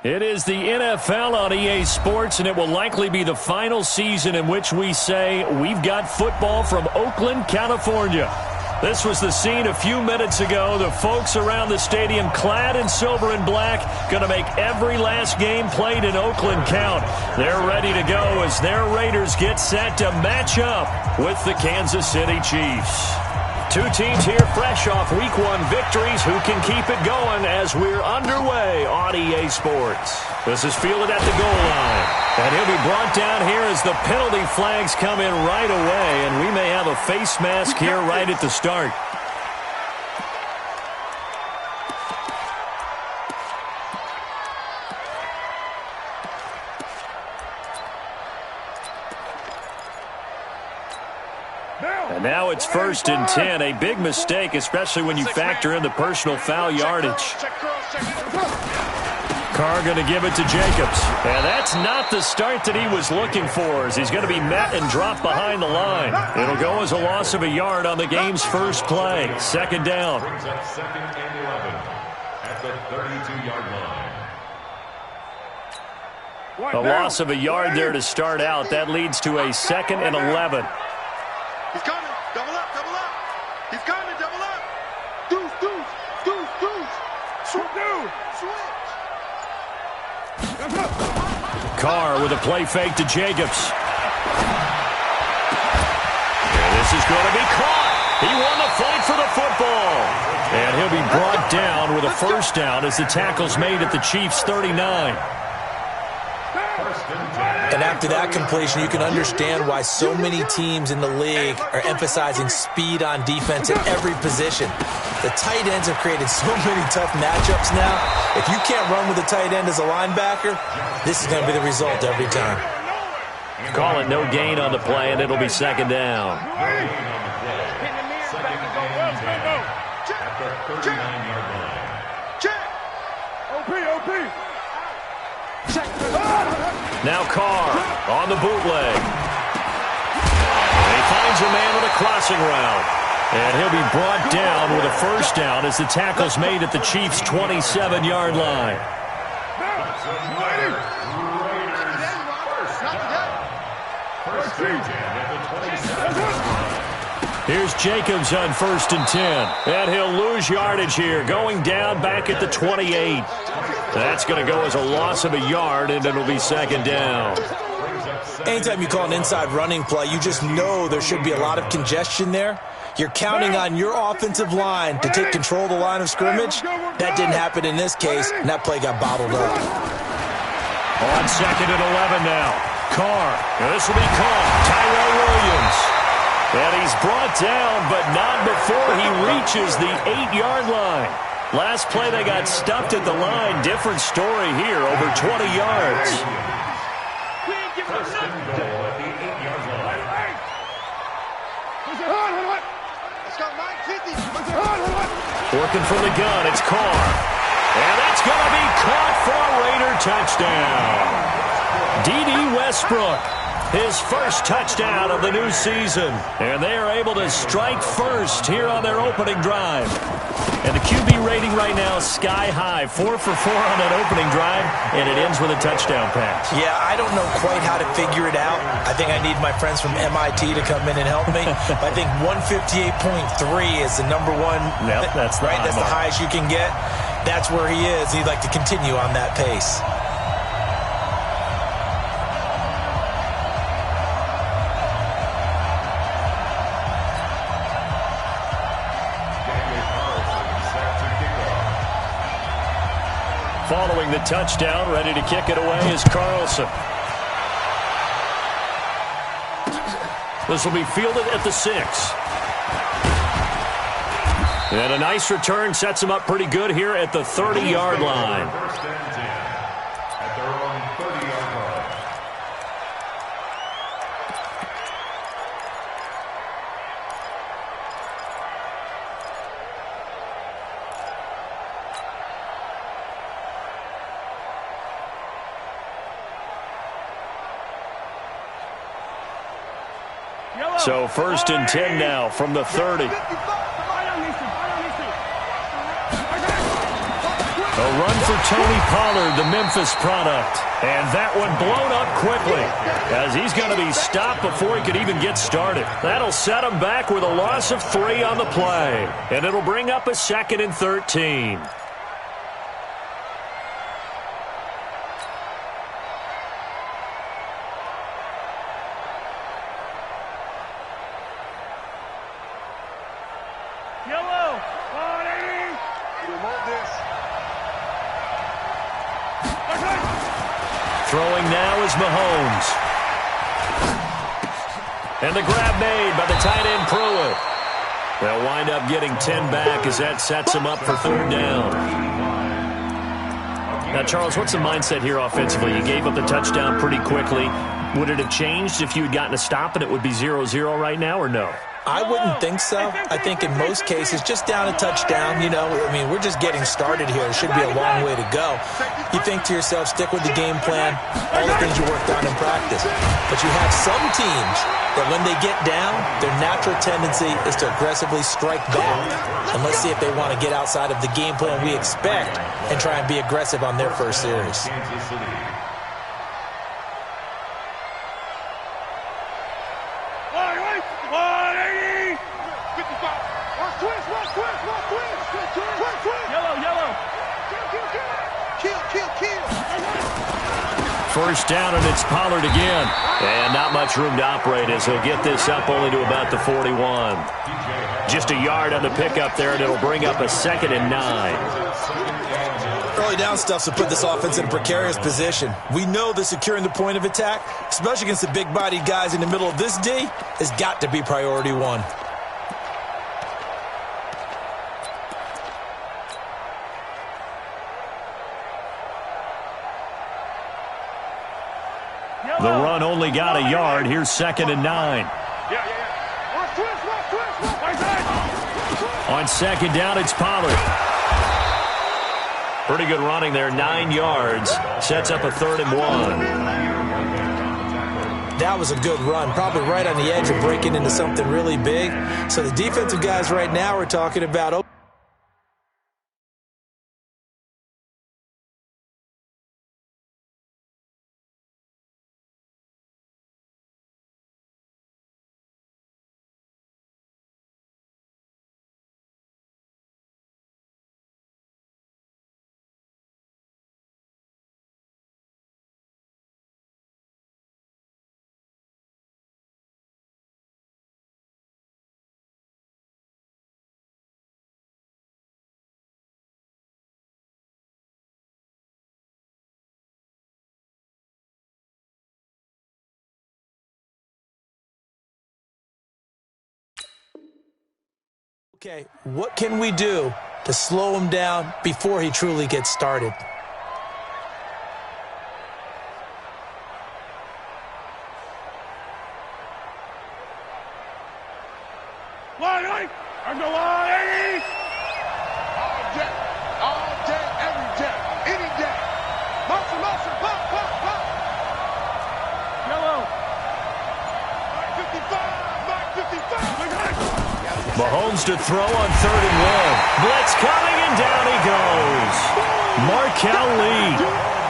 It is the NFL on EA Sports, and it will likely be the final season in which we say we've got football from Oakland, California. This was the scene a few minutes ago. The folks around the stadium clad in silver and black going to make every last game played in Oakland count. They're ready to go as their Raiders get set to match up with the Kansas City Chiefs. Two teams here fresh off Week 1 victories. Who can keep it going as we're underway on EA Sports? This is fielded at the goal line. And he'll be brought down here as the penalty flags come in right away. And we may have a face mask here right at the start. And now it's 1st and 10. A big mistake, especially when you factor in the personal foul yardage. Carr going to give it to Jacobs. And that's not the start that he was looking for, as he's going to be met and dropped behind the line. It'll go as a loss of a yard on the game's first play. 2nd down. Brings up 2nd and 11 at the 32-yard line. A loss of a yard there to start out. That leads to a 2nd and 11. He's coming. Double up, double up. He's coming, double up. Deuce, deuce, deuce, deuce. Switch, switch. Carr with a play fake to Jacobs. And this is going to be caught. He won the fight for the football. And he'll be brought down with a 1st down as the tackle's made at the Chiefs' 39. And after that completion, you can understand why so many teams in the league are emphasizing speed on defense at every position. The tight ends have created so many tough matchups now. If you can't run with a tight end as a linebacker, this is going to be the result every time. Call it no gain on the play, and it'll be 2nd down. At the 39-yard line. OP. Now Carr on the bootleg. And he finds a man with a crossing route. And he'll be brought down with a 1st down as the tackle's made at the Chiefs' 27-yard line. Here's Jacobs on 1st and 10. And he'll lose yardage here, going down back at the 28. That's going to go as a loss of a yard, and it'll be 2nd down. Anytime you call an inside running play, you just know there should be a lot of congestion there. You're counting on your offensive line to take control of the line of scrimmage. That didn't happen in this case, and that play got bottled up. On 2nd and 11 now. Carr. And this will be caught. Tyrell Williams. And he's brought down, but not before he reaches the 8-yard line. Last play, they got stuffed at the line. Different story here, over 20 yards. First and goal at the 8-yard line. Working from the gun, it's Carr. And that's going to be caught for a Raider touchdown. D.D. Westbrook, his first touchdown of the new season. And they are able to strike first here on their opening drive. And the QB rating right now is sky high. 4 for 4 on that opening drive, and it ends with a touchdown pass. Yeah, I don't know quite how to figure it out. I think I need my friends from MIT to come in and help me. I think 158.3 is the number one. Yep, that's the right. That's the highest you can get. That's where he is. He'd like to continue on that pace. Following the touchdown, ready to kick it away is Carlson. This will be fielded at the 6. And a nice return sets him up pretty good here at the 30-yard line. First and 10 at their own 30-yard line. So 1st and 10 now from the 30. A run for Tony Pollard, the Memphis product. And that one blown up quickly as he's going to be stopped before he could even get started. That'll set him back with a loss of 3 on the play. And it'll bring up a 2nd and 13. Yellow, 180. You want this? Throwing now is Mahomes. And the grab made by the tight end Pruitt. They'll wind up getting 10 back as that sets them up for 3rd down. Now, Charles, what's the mindset here offensively? You gave up the touchdown pretty quickly. Would it have changed if you had gotten a stop and it would be 0-0 right now, or no? I wouldn't think so. I think in most cases, just down a touchdown, we're just getting started here. It should be a long way to go. You think to yourself, stick with the game plan, all the things you worked on in practice. But you have some teams that when they get down, their natural tendency is to aggressively strike back. And let's see if they want to get outside of the game plan we expect and try and be aggressive on their first series. First down, and it's Pollard again. And not much room to operate as he'll get this up only to about the 41. Just a yard on the pickup there, and it'll bring up a 2nd and 9. Early down stuff to put this offense in a precarious position. We know that securing the point of attack, especially against the big-bodied guys in the middle of this D, has got to be priority 1. The run only got a yard. Here's 2nd and 9. On 2nd down, it's Pollard. Pretty good running there, 9 yards. Sets up a 3rd and 1. That was a good run, probably right on the edge of breaking into something really big. So the defensive guys right now are talking about... Okay, what can we do to slow him down before he truly gets started? I'm the 180. All day, every day, any day. Motion, pop. Yellow. Mark 55. Mahomes to throw on 3rd and 1. Blitz coming, and down he goes. Markel Lee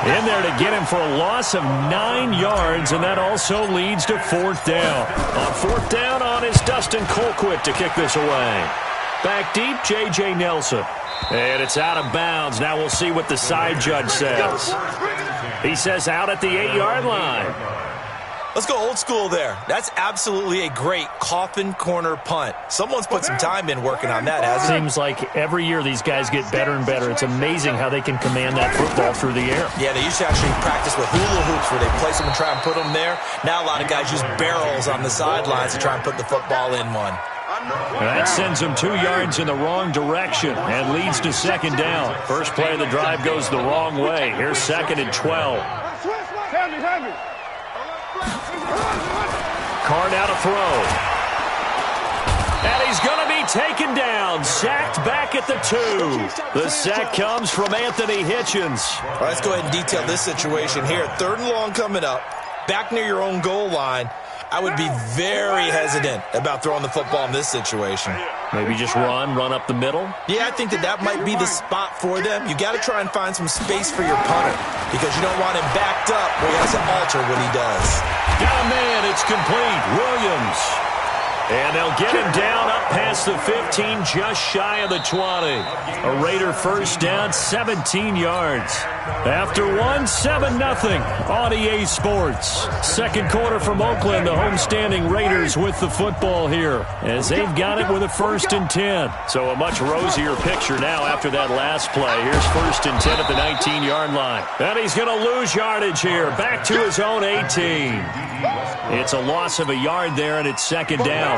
in there to get him for a loss of 9 yards, and that also leads to 4th down. On 4th down is Dustin Colquitt to kick this away. Back deep, J.J. Nelson. And it's out of bounds. Now we'll see what the side judge says. He says out at the 8-yard line. Let's go old school there. That's absolutely a great coffin corner punt. Someone's put some time in working on that, hasn't it? Seems like every year these guys get better and better. It's amazing how they can command that football through the air. Yeah, they used to actually practice with hula hoops where they place them and try and put them there. Now a lot of guys use barrels on the sidelines to try and put the football in one. That sends them 2 yards in the wrong direction and leads to 2nd down. First play of the drive goes the wrong way. Here's 2nd and 12. Carr now to throw. And he's going to be taken down. Sacked back at the 2. The sack comes from Anthony Hitchens. All right, let's go ahead and detail this situation here. 3rd and long coming up. Back near your own goal line. I would be very hesitant about throwing the football in this situation. Maybe just run up the middle? Yeah, I think that might be the spot for them. You got to try and find some space for your punter because you don't want him backed up where he has to alter what he does. Got a man, it's complete. Williams. And they'll get him down up past the 15, just shy of the 20. A Raider first down, 17 yards. After 7-0 on EA Sports. Second quarter from Oakland, the homestanding Raiders with the football here as they've got it with a 1st and 10. So a much rosier picture now after that last play. Here's 1st and 10 at the 19-yard line. And he's going to lose yardage here, back to his own 18. It's a loss of a yard there, and it's 2nd down.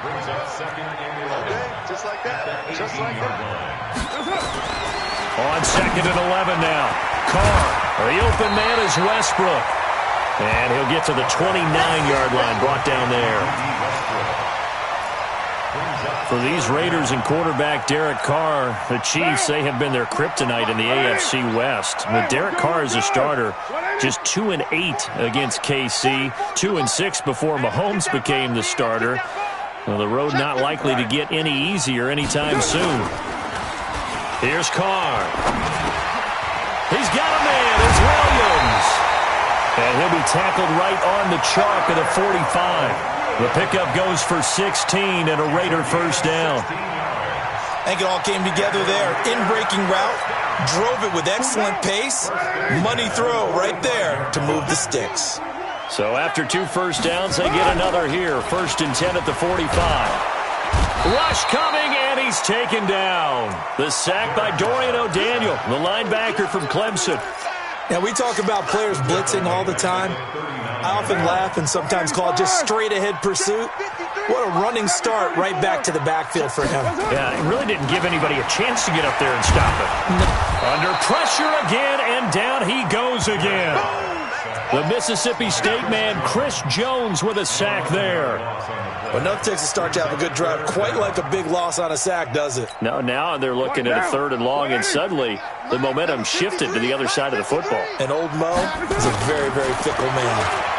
Brings up 2nd and 11. Just like that. Just like that. On 2nd and 11 now. Carr. The open man is Westbrook. And he'll get to the 29-yard line, brought down there. For these Raiders and quarterback Derek Carr, the Chiefs, they have been their kryptonite in the AFC West. With Derek Carr as a starter, just 2-8 against KC, 2-6 before Mahomes became the starter. Well, the road not likely to get any easier anytime soon. Here's Carr. He's got a man. It's Williams. And he'll be tackled right on the chalk at the 45. The pickup goes for 16 and a Raider first down. I think it all came together there. In-breaking route, drove it with excellent pace. Money throw right there to move the sticks. So after 2 first downs, they get another here. 1st and 10 at the 45. Rush coming, and he's taken down. The sack by Dorian O'Daniel, the linebacker from Clemson. Now, we talk about players blitzing all the time. I often laugh and sometimes call it just straight-ahead pursuit. What a running start right back to the backfield for him. Yeah, it really didn't give anybody a chance to get up there and stop it. Under pressure again, and down he goes again. The Mississippi State man, Chris Jones, with a sack there. But enough takes a start to have a good drive. Quite like a big loss on a sack, does it? No, now they're looking at a 3rd and long, and suddenly the momentum shifted to the other side of the football. And old Mo is a very, very fickle man.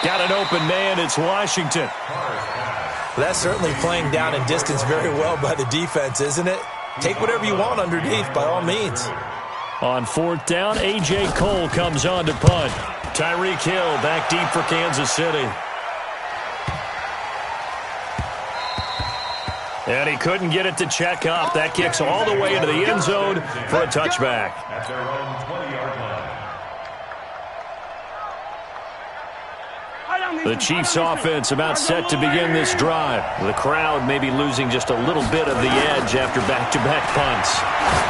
Got an open man. It's Washington. That's certainly playing down in distance very well by the defense, isn't it? Take whatever you want underneath, by all means. On 4th down, A.J. Cole comes on to punt. Tyreek Hill back deep for Kansas City. And he couldn't get it to check up. That kicks all the way into the end zone for a touchback. At their own 20-yard line. The Chiefs offense about set to begin this drive. The crowd maybe losing just a little bit of the edge after back-to-back punts.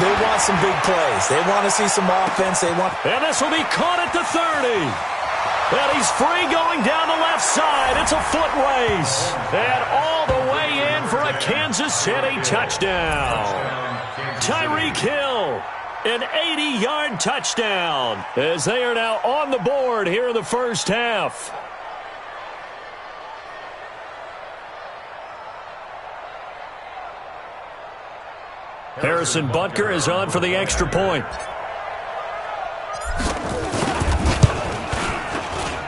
They want some big plays. They want to see some offense. And this will be caught at the 30. And he's free going down the left side. It's a foot race. And all the way in for a Kansas City touchdown. Tyreek Hill, an 80-yard touchdown, as they are now on the board here in the first half. Harrison Butker is on for the extra point.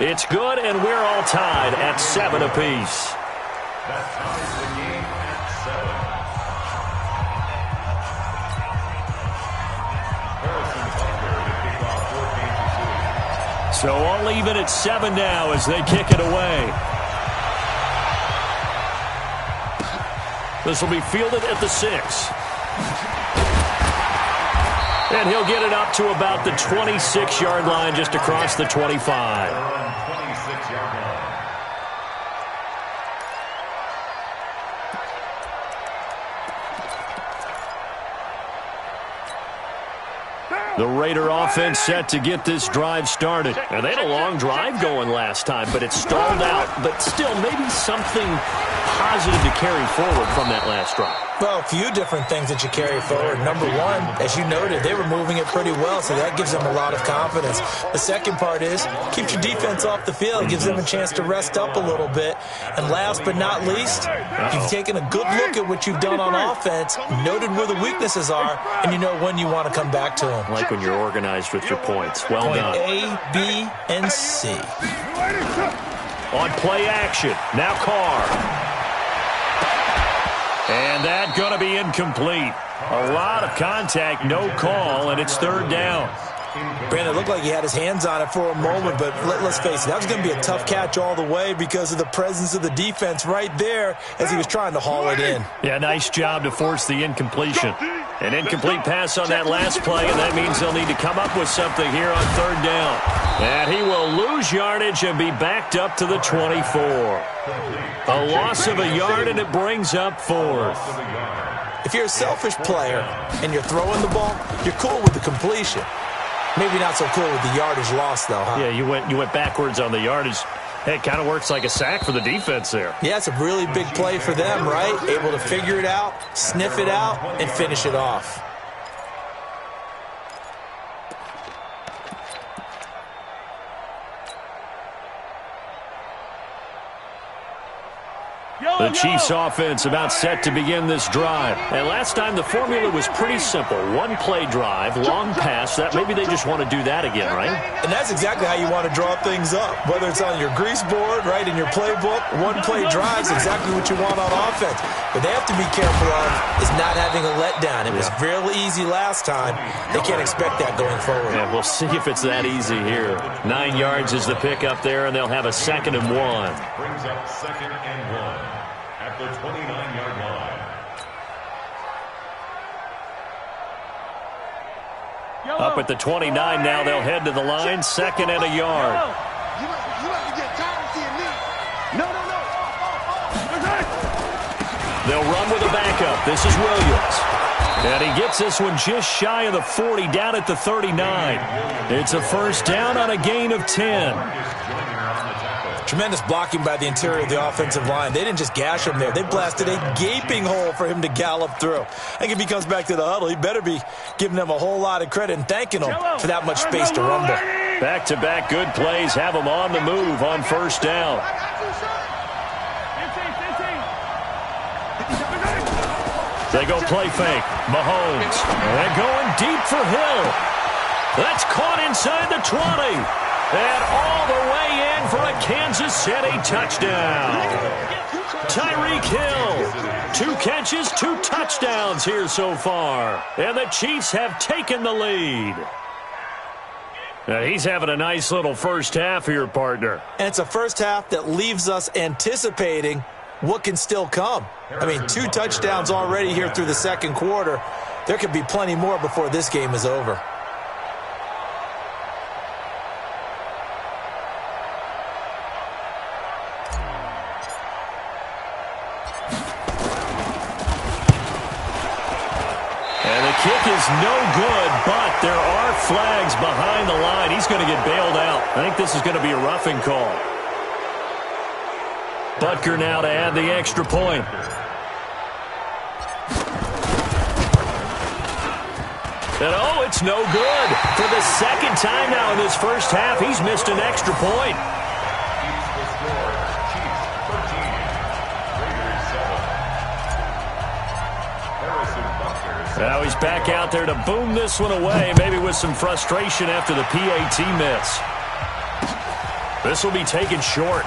It's good, and we're all tied at 7 apiece. That ties the game at 7. Harrison Butker to kick off for Kansas City. So all even at 7 now as they kick it away. This will be fielded at the 6. And he'll get it up to about the 26-yard line, just across the 25. The Raider offense set to get this drive started. And they had a long drive going last time, but it stalled out. But still, maybe something positive to carry forward from that last drive. Well, a few different things that you carry forward. Number one, as you noted, they were moving it pretty well, so that gives them a lot of confidence. The second part is, keeps your defense off the field, gives them a chance to rest up a little bit. And last but not least, you've taken a good look at what you've done on offense, noted where the weaknesses are, and you know when you want to come back to them. Like like when you're organized with your points. Well done. A, B, and C. On play action, now Carr. And that going to be incomplete. A lot of contact, no call, and it's third down. Brandon, it looked like he had his hands on it for a moment, but let's face it, that was going to be a tough catch all the way because of the presence of the defense right there as he was trying to haul it in. Yeah, nice job to force the incompletion. An incomplete pass on that last play, and that means they'll need to come up with something here on third down. And he will lose yardage and be backed up to the 24. A loss of a yard, and it brings up fourth. If you're a selfish player and you're throwing the ball, you're cool with the completion. Maybe not so cool with the yardage loss, though, huh? Yeah, you went backwards on the yardage. Hey, it kind of works like a sack for the defense there. Yeah, it's a really big play for them, right? Able to figure it out, sniff it out, and finish it off. The Chiefs offense about set to begin this drive. And last time the formula was pretty simple. One play drive, long pass. That maybe they just want to do that again, right? And that's exactly how you want to draw things up. Whether it's on your grease board, right, in your playbook, one play drive is exactly what you want on offense. But they have to be careful of is not having a letdown. It was real easy last time. They can't expect that going forward. Yeah, we'll see if it's that easy here. 9 yards is the pick up there, and they'll have a 2nd and 1. Brings up 2nd and 1 at the 29-yard line. Up at the 29 now, they'll head to the line, 2nd and a yard. You about to get tired of seeing me. No. They'll run with a backup. This is Williams. And he gets this one just shy of the 40, down at the 39. It's a first down on a gain of 10. Tremendous blocking by the interior of the offensive line. They didn't just gash him there. They blasted a gaping hole for him to gallop through. I think if he comes back to the huddle, he better be giving them a whole lot of credit and thanking them for that much space to rumble. Back-to-back good plays have them on the move on first down. They go play fake. Mahomes. They're going deep for Hill. That's caught inside the 20. And all the way in for a Kansas City touchdown. Tyreek Hill. 2 catches, 2 touchdowns here so far. And the Chiefs have taken the lead. Now, he's having a nice little first half here, partner. And it's a first half that leaves us anticipating what can still come. I mean, 2 touchdowns already here through the second quarter. There could be plenty more before this game is over. Kick is no good, but there are flags behind the line. He's going to get bailed out. I think this is going to be a roughing call. Butker now to add the extra point. And oh, it's no good. For the second time now in this first half, he's missed an extra point. Now he's back out there to boom this one away, maybe with some frustration after the PAT miss. This will be taken short.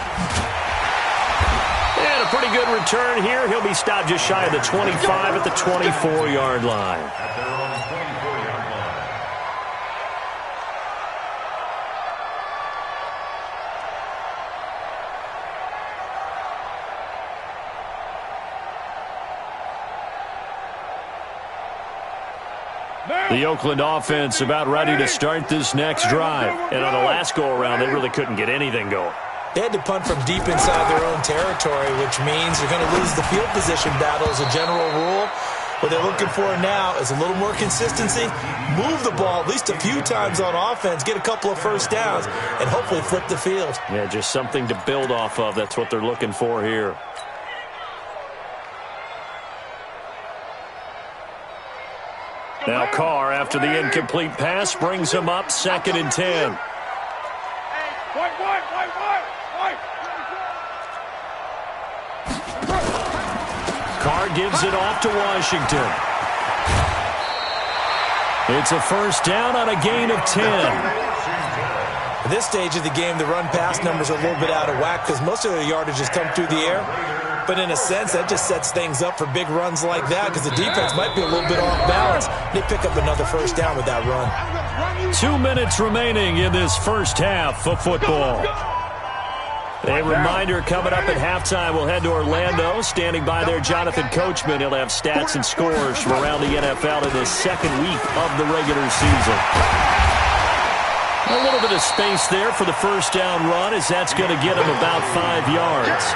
And a pretty good return here. He'll be stopped just shy of the 25 at the 24-yard line. The Oakland offense about ready to start this next drive. And on the last go-around, they really couldn't get anything going. They had to punt from deep inside their own territory, which means you're going to lose the field position battle as a general rule. What they're looking for now is a little more consistency, move the ball at least a few times on offense, get a couple of first downs, and hopefully flip the field. Yeah, just something to build off of. That's what they're looking for here. Now Carr, after the incomplete pass, brings him up 2nd and 10. Carr gives it off to Washington. It's a first down on a gain of 10. At this stage of the game, the run-pass numbers are a little bit out of whack because most of their yardage has come through the air. But in a sense, that just sets things up for big runs like that because the defense might be a little bit off balance. They pick up another first down with that run. 2 minutes remaining in this first half of football. A reminder coming up at halftime, we'll head to Orlando. Standing by there, Jonathan Coachman. He'll have stats and scores from around the NFL in the second week of the regular season. A little bit of space there for the first down run as that's going to get him about 5 yards.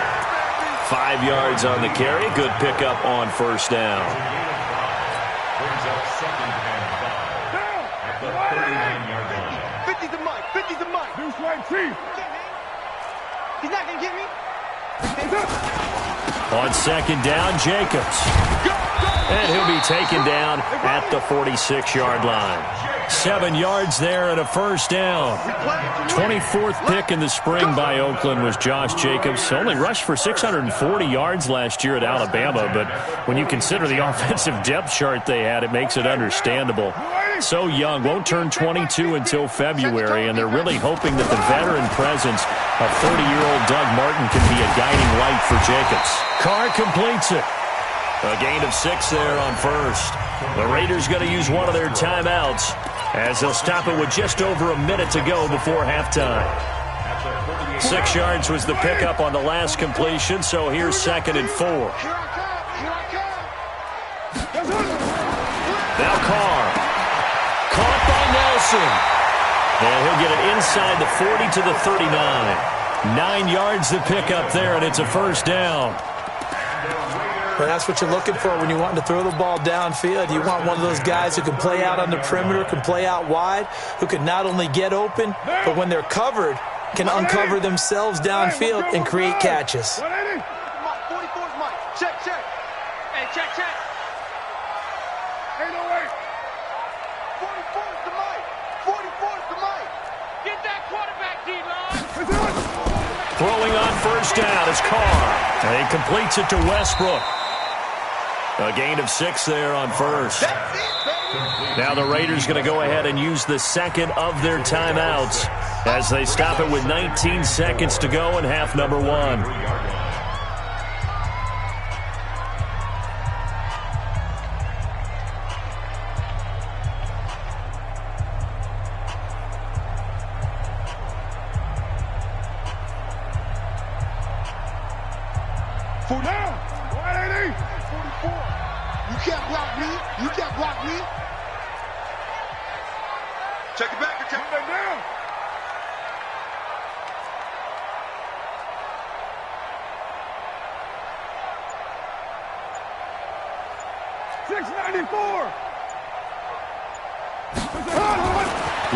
5 yards on the carry. Good pickup on first down. Brings up second and 5 at the 39-yard line. 50's the mic. 50's the mic. Deuce right, Chief. He's not going to get me. On second down, Jacobs. And he'll be taken down at the 46-yard line. 7 yards there and a first down. 24th pick in the spring by Oakland was Josh Jacobs. Only rushed for 640 yards last year at Alabama, but when you consider the offensive depth chart they had, it makes it understandable. So young, won't turn 22 until February, and they're really hoping that the veteran presence of 30-year-old Doug Martin can be a guiding light for Jacobs. Carr completes it. A gain of 6 there on first. The Raiders going to use one of their timeouts as they'll stop it with just over a minute to go before halftime. 6 yards was the pickup on the last completion, so here's second and 4. Now Carr. Caught by Nelson. And he'll get it inside the 40 to the 39. 9 yards the pickup there, and it's a first down. Well, that's what you're looking for when you're wanting to throw the ball downfield. You want one of those guys who can play out on the perimeter, can play out wide, who can not only get open, but when they're covered, can uncover themselves downfield and create catches. 44's mic. Check, check. Hey, check, check. 808. 44's the mic. 44's the mic. Get that quarterback, D-line. Throwing on first down is Carr. And he completes it to Westbrook. A gain of 6 there on first. Now the Raiders going to go ahead and use the second of their timeouts as they stop it with 19 seconds to go in half number 1. Check it back and check it back down.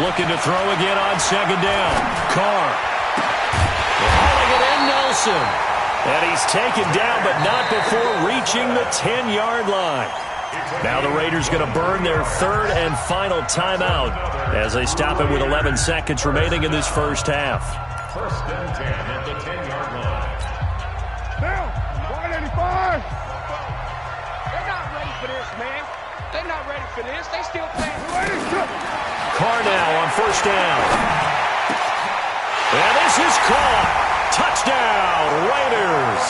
Looking to throw again on second down. Carr. Hauling it in, Nelson. And he's taken down, but not before reaching the 10-yard line. Now the Raiders going to burn their third and final timeout as they stop it with 11 seconds remaining in this first half. First and 10 at the 10-yard line. Now, 185. They're not ready for this, man. They're not ready for this. They still playing. Carr now on first down. And this is caught. Touchdown, Raiders.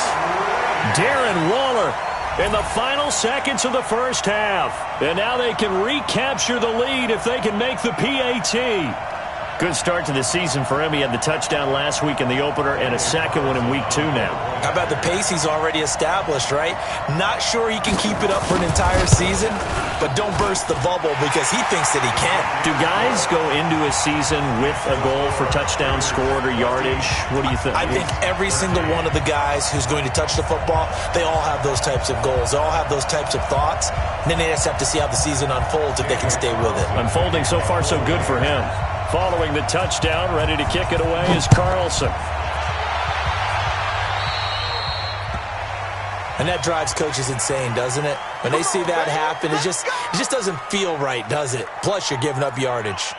Darren Waller in the final seconds of the first half. And now they can recapture the lead if they can make the PAT. Good start to the season for him. He had the touchdown last week in the opener and a second one in week 2 now. How about the pace he's already established, right? Not sure he can keep it up for an entire season, but don't burst the bubble because he thinks that he can. Do guys go into a season with a goal for touchdown scored or yardage? What do you think? I think every single one of the guys who's going to touch the football, they all have those types of goals. They all have those types of thoughts. And then they just have to see how the season unfolds if they can stay with it. Unfolding so far so good for him. Following the touchdown, ready to kick it away is Carlson. And that drives coaches insane, doesn't it? When they see that happen, it just doesn't feel right, does it? Plus, you're giving up yardage.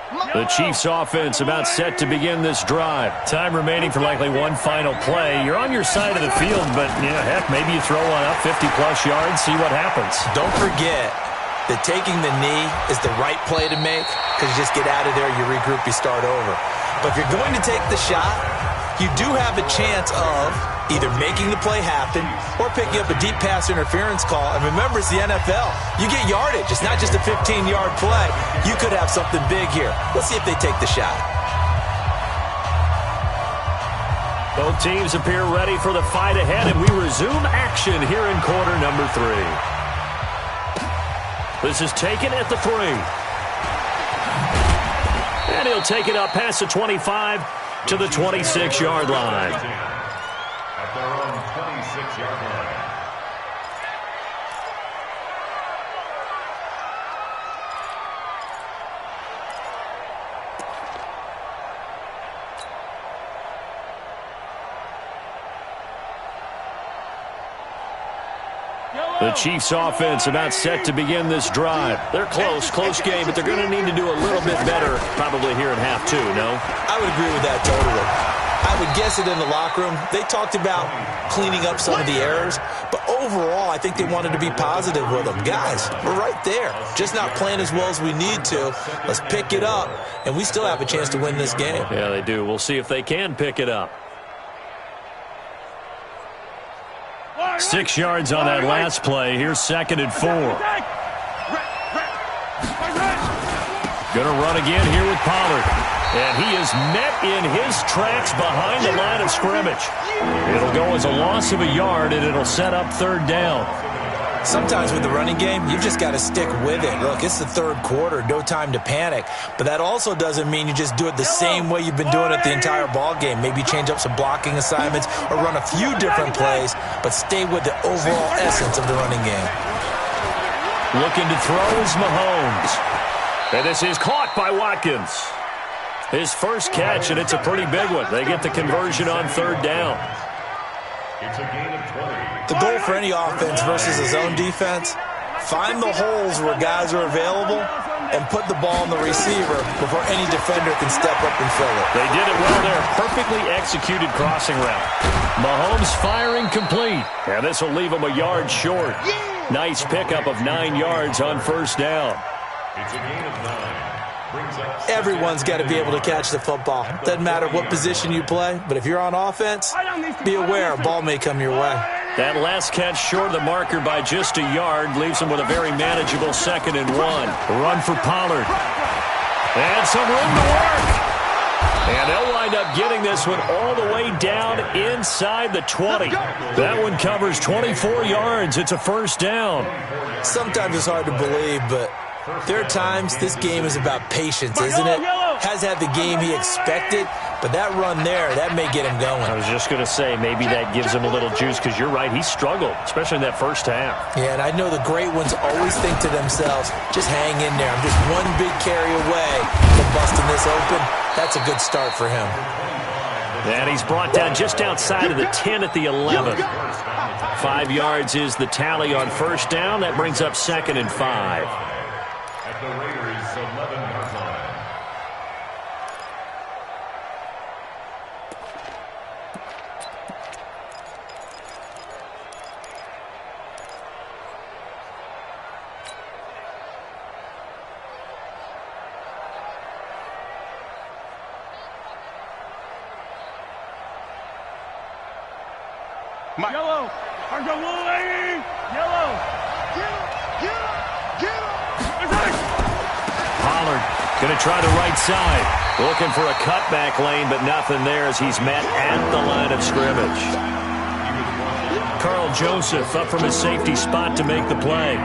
The Chiefs offense about set to begin this drive. Time remaining for likely one final play. You're on your side of the field, but, heck, maybe you throw one up 50-plus yards, see what happens. Don't forget that taking the knee is the right play to make because you just get out of there, you regroup, you start over. But if you're going to take the shot, you do have a chance of either making the play happen or picking up a deep pass interference call. And remember, it's the NFL. You get yardage. It's not just a 15-yard play. You could have something big here. Let's see if they take the shot. Both teams appear ready for the fight ahead, and we resume action here in quarter number 3. This is taken at the 3. And he'll take it up past the 25 to the 26-yard line. At their own 26-yard line. The Chiefs offense about set to begin this drive. They're close game, but they're going to need to do a little bit better probably here in half 2, no? I would agree with that totally. I would guess it in the locker room. They talked about cleaning up some of the errors, but overall, I think they wanted to be positive with them. Guys, we're right there. Just not playing as well as we need to. Let's pick it up, and we still have a chance to win this game. Yeah, they do. We'll see if they can pick it up. 6 yards on that last play. Here's 2nd and 4. Going to run again here with Pollard. And he is met in his tracks behind the line of scrimmage. It'll go as a loss of a yard, and it'll set up 3rd down. Sometimes with the running game, you've just got to stick with it. Look, it's the 3rd quarter, no time to panic. But that also doesn't mean you just do it the same way you've been doing it the entire ball game. Maybe change up some blocking assignments or run a few different plays, but stay with the overall essence of the running game. Looking to throw is Mahomes. And this is caught by Watkins. His first catch, and it's a pretty big one. They get the conversion on 3rd down. It's a gain of 20. The goal for any offense versus a zone defense, find the holes where guys are available and put the ball on the receiver before any defender can step up and fill it. They did it well there. Perfectly executed crossing route. Mahomes firing complete. And this will leave him a yard short. Nice pickup of 9 yards on 1st down. It's a gain of 9. Everyone's got to be able to catch the football. Doesn't matter what position you play, but if you're on offense, be aware a ball may come your way. That last catch short of the marker by just a yard leaves him with a very manageable 2nd and 1. Run for Pollard. And some room to work. And they'll wind up getting this one all the way down inside the 20. That one covers 24 yards. It's a 1st down. Sometimes it's hard to believe, but there are times this game is about patience, isn't it? Has had the game he expected, but that run there, that may get him going. I was just going to say, maybe that gives him a little juice, because you're right, he struggled, especially in that 1st half. Yeah, and I know the great ones always think to themselves, just hang in there. I'm just one big carry away from busting this open. That's a good start for him. And he's brought down just outside of the 10 at the 11. 5 yards is the tally on 1st down. That brings up 2nd and 5. At the Raiders' 11-yard line. Yellow. Yellow. Pollard going to try the right side. Looking for a cutback lane, but nothing there as he's met at the line of scrimmage. Carl Joseph up from his safety spot to make the play.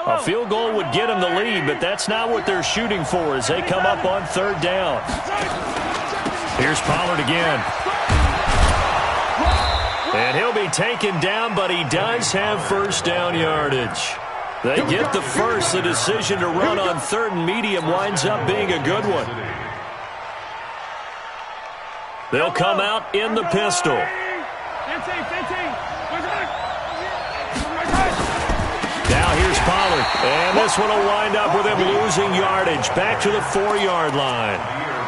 A field goal would get them the lead, but that's not what they're shooting for as they come up on 3rd down. Here's Pollard again. And he'll be taken down, but he does have first down yardage. They get the first. The decision to run on third and medium winds up being a good one. They'll come out in the pistol. Now here's Pollard. And this one will wind up with him losing yardage. Back to the 4-yard line.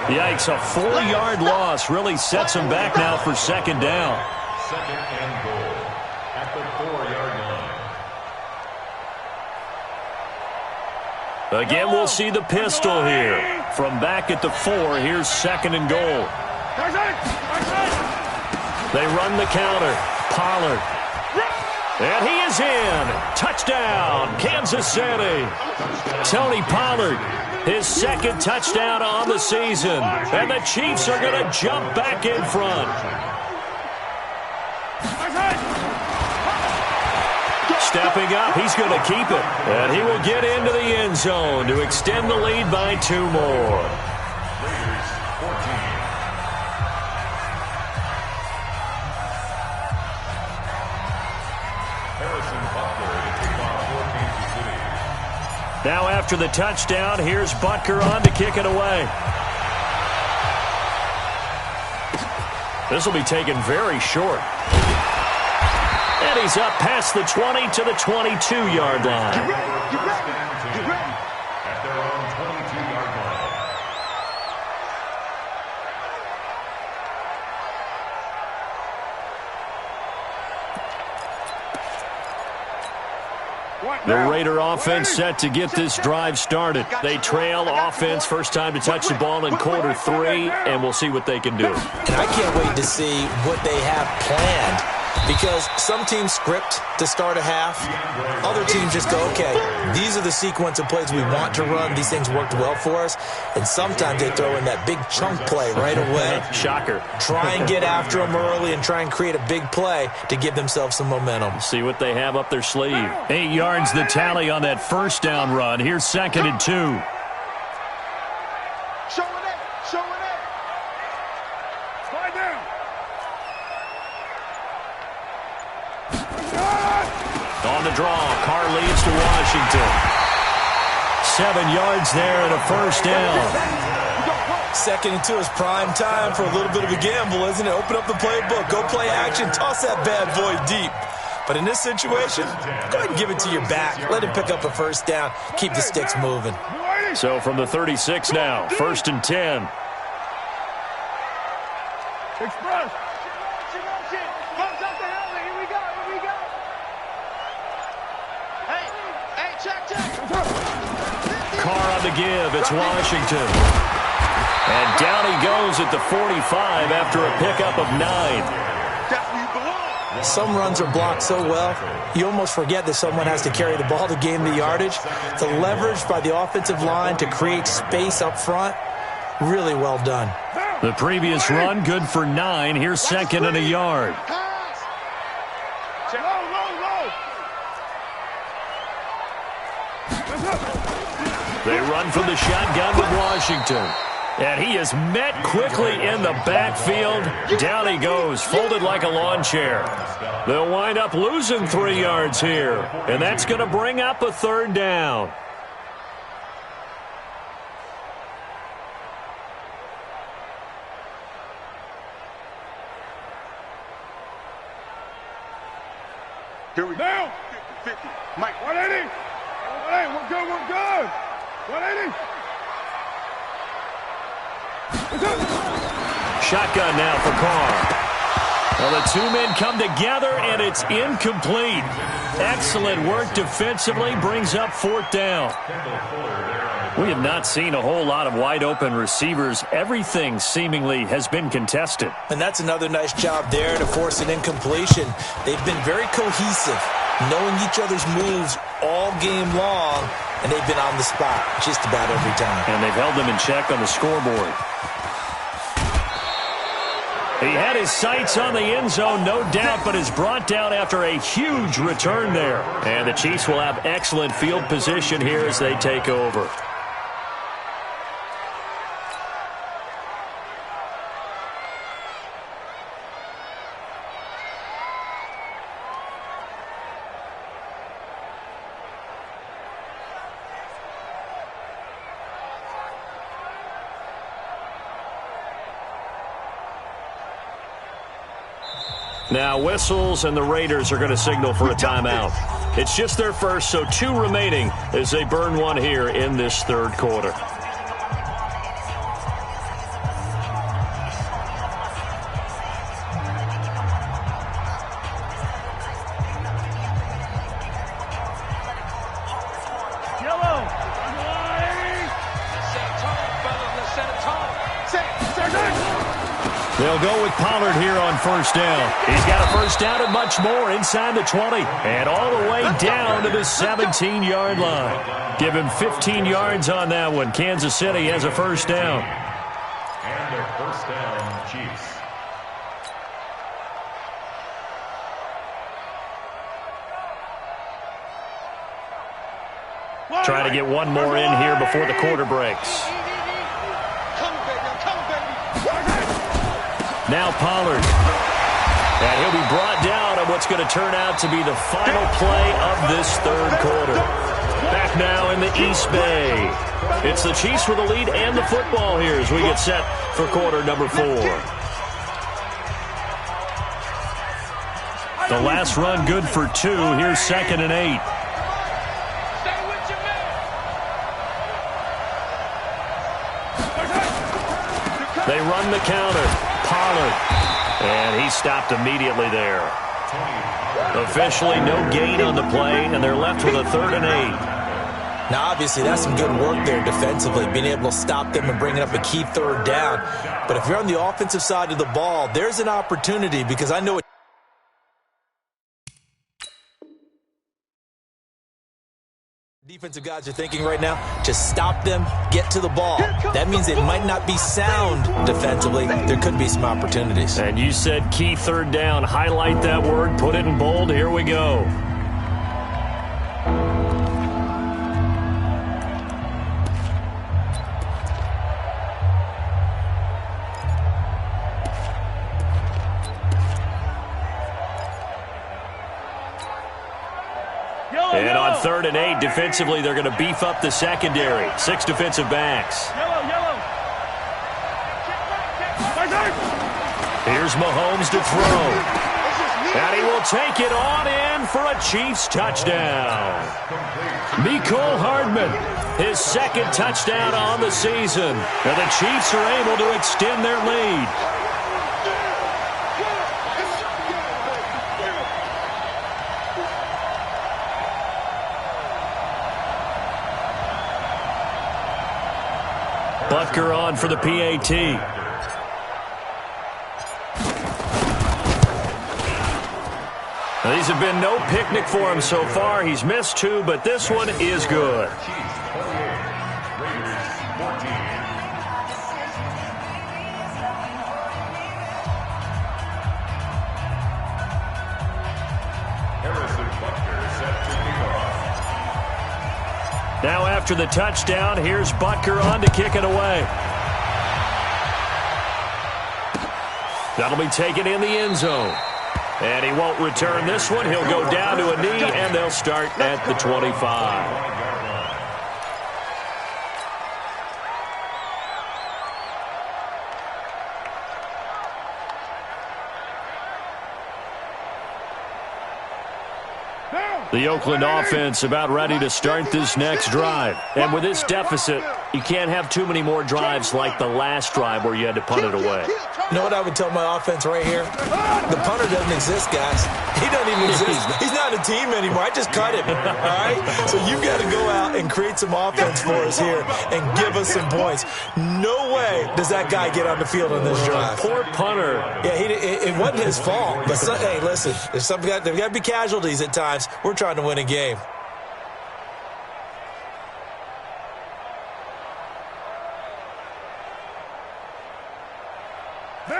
Yikes, a 4-yard loss really sets him back now for second down. Second and goal at the 4-yard line. Again, we'll see the pistol here. From back at the 4, here's second and goal. They run the counter. Pollard. And he is in. Touchdown, Kansas City. Tony Pollard, his second touchdown on the season. And the Chiefs are going to jump back in front. Stepping up, he's going to keep it. And he will get into the end zone to extend the lead by 2 more. Now after the touchdown, here's Butker on to kick it away. This will be taken very short. And he's up past the 20 to the 22-yard line. Get ready. At their own 22-yard line. The Raider offense set to get this drive started. They trail offense, first time to touch the ball in quarter 3, and we'll see what they can do. And I can't wait to see what they have planned, because some teams script to start a half. Other teams just go, okay, these are the sequence of plays we want to run. These things worked well for us. And sometimes they throw in that big chunk play right away. Shocker. Try and get after them early and try and create a big play to give themselves some momentum. See what they have up their sleeve. 8 yards the tally on that first down run. Here's second and 2. Show it. Slide down. On the draw, Carr leads to Washington. 7 yards there and a first down. Second and 2 is prime time for a little bit of a gamble, isn't it? Open up the playbook, go play action, toss that bad boy deep. But in this situation, go ahead and give it to your back. Let him pick up a first down. Keep the sticks moving. So from the 36 now, first and 10. Express. Comes up the helmet. Here we go. Hey, check. Carr on the give. It's Washington. And down he goes at the 45 after a pickup of 9. That's where you belong. Some runs are blocked so well, you almost forget that someone has to carry the ball to gain the yardage. The leverage by the offensive line to create space up front, really well done. The previous run, good for 9. Here's second and a yard. They run from the shotgun with Washington. And he is met quickly in the backfield. Down he goes, folded like a lawn chair. They'll wind up losing 3 yards here. And that's going to bring up a third down. Here we go. 50. Mike, 180. Hey, we're good. 180. Shotgun now for Carr. Well, the 2 men come together, and it's incomplete. Excellent work defensively, brings up fourth down. We have not seen a whole lot of wide-open receivers. Everything seemingly has been contested. And that's another nice job there to force an incompletion. They've been very cohesive, knowing each other's moves all game long, and they've been on the spot just about every time. And they've held them in check on the scoreboard. He had his sights on the end zone, no doubt, but is brought down after a huge return there. And the Chiefs will have excellent field position here as they take over. Now whistles, and the Raiders are going to signal for a timeout. It's just their first, so 2 remaining as they burn one here in this third quarter. They'll go with Pollard here on first down. He's got a first down and much more inside the 20 and all the way down to the 17-yard line. Give him 15 yards on that one. Kansas City has a first down. And their first down, Chiefs. Try to get one more in here before the quarter breaks. Now Pollard. And he'll be brought down on what's going to turn out to be the final play of this third quarter. Back now in the East Bay. It's the Chiefs with the lead and the football here as we get set for quarter number 4. The last run good for 2. Here's 2nd and 8. They run the counter. Pollard. And he stopped immediately there. Officially no gain on the play, and they're left with a 3rd and 8. Now, obviously, that's some good work there defensively, being able to stop them and bringing up a key 3rd down. But if you're on the offensive side of the ball, there's an opportunity because I know it. Defensive guys are thinking right now, just stop them, get to the ball. That means it might not be sound defensively. There could be some opportunities. And you said key 3rd down. Highlight that word, put it in bold. Here we go. And on 3rd and 8, defensively, they're going to beef up the secondary. 6 defensive backs. Here's Mahomes to throw. And he will take it on in for a Chiefs touchdown. Mecole Hardman, his 2nd touchdown on the season. And the Chiefs are able to extend their lead. Butker on for the PAT. These have been no picnic for him so far. He's missed 2, but this one is good. Now after the touchdown, here's Butker on to kick it away. That'll be taken in the end zone. And he won't return this one. He'll go down to a knee, and they'll start at the 25. The Oakland offense about ready to start this next drive. And with this deficit, you can't have too many more drives like the last drive where you had to punt it away. You know what I would tell my offense right here? The punter doesn't exist, guys. He doesn't even exist. He's not a team anymore. I just cut him, all right? So you've got to go out and create some offense for us here and give us some points. No way does that guy get on the field on this drive. Poor punter. Yeah, it wasn't his fault. But, hey, listen, there's got to be casualties at times. We're trying to win a game.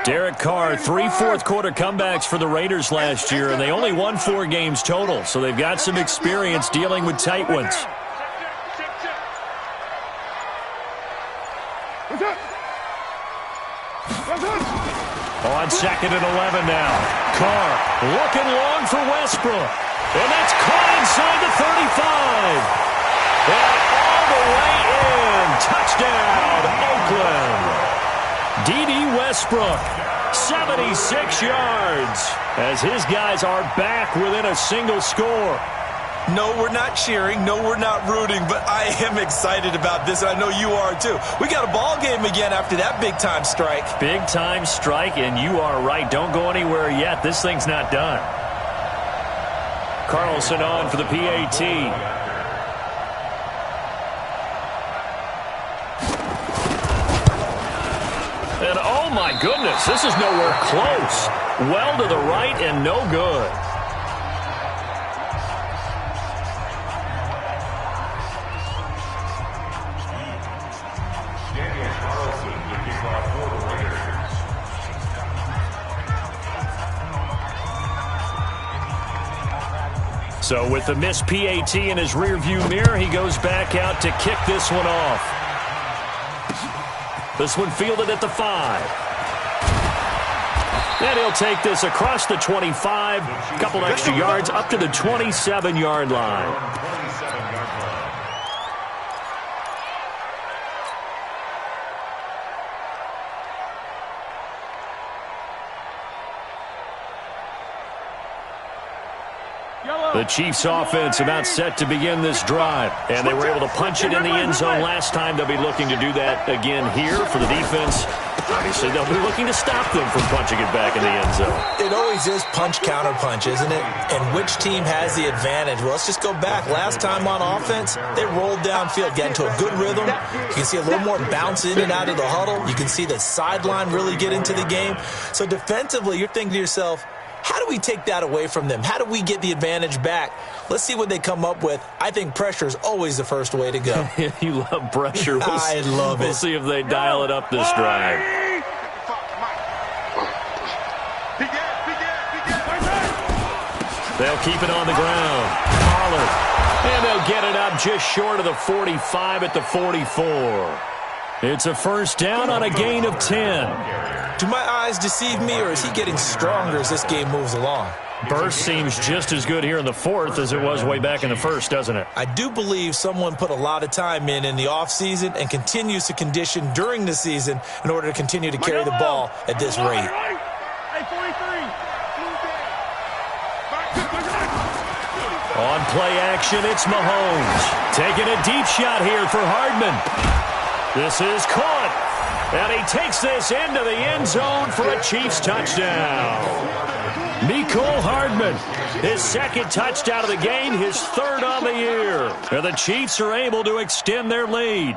Derek Carr, 3 fourth-quarter comebacks for the Raiders last year, and they only won 4 games total, so they've got some experience dealing with tight ones. On 2nd and 11 now. Carr looking long for Westbrook. And that's caught inside the 35. And all the way in. Touchdown, Oakland. D.D. Westbrook 76 yards as his guys are back within a single score. No, we're not cheering. No, we're not rooting, but I am excited about this, and I know you are too. We got a ball game again after that big-time strike. Big-time strike, and you are right. Don't go anywhere yet. This thing's not done. Carlson on for the PAT. And oh my goodness, this is nowhere close. Well to the right and no good. So with the missed PAT in his rearview mirror, he goes back out to kick this one off. This one fielded at the 5. And he'll take this across the 25, a couple extra yards up to the 27-yard line. The Chiefs offense about set to begin this drive, and they were able to punch it in the end zone last time. They'll be looking to do that again here for the defense. Obviously, they'll be looking to stop them from punching it back in the end zone. It always is punch-counter-punch, isn't it? And which team has the advantage? Well, let's just go back. Last time on offense, they rolled downfield, got into a good rhythm. You can see a little more bounce in and out of the huddle. You can see the sideline really get into the game. So defensively, you're thinking to yourself, how do we take that away from them? How do we get the advantage back? Let's see what they come up with. I think pressure is always the first way to go. You love pressure. I love it. We'll see if they dial it up this drive. They'll keep it on the ground. Pollard. And they'll get it up just short of the 45 at the 44. It's a first down on a gain of 10. Do my eyes deceive me, or is he getting stronger as this game moves along? Burst seems just as good here in the fourth as it was way back in the first, doesn't it? I do believe someone put a lot of time in the offseason and continues to condition during the season in order to continue to carry the ball at this rate. On play action, it's Mahomes. Taking a deep shot here for Hardman. This is caught. And he takes this into the end zone for a Chiefs touchdown. Mecole Hardman, his second touchdown of the game, his third on the year. And the Chiefs are able to extend their lead.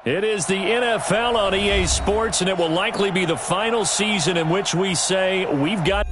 It is the NFL on EA Sports, and it will likely be the final season in which we say we've got...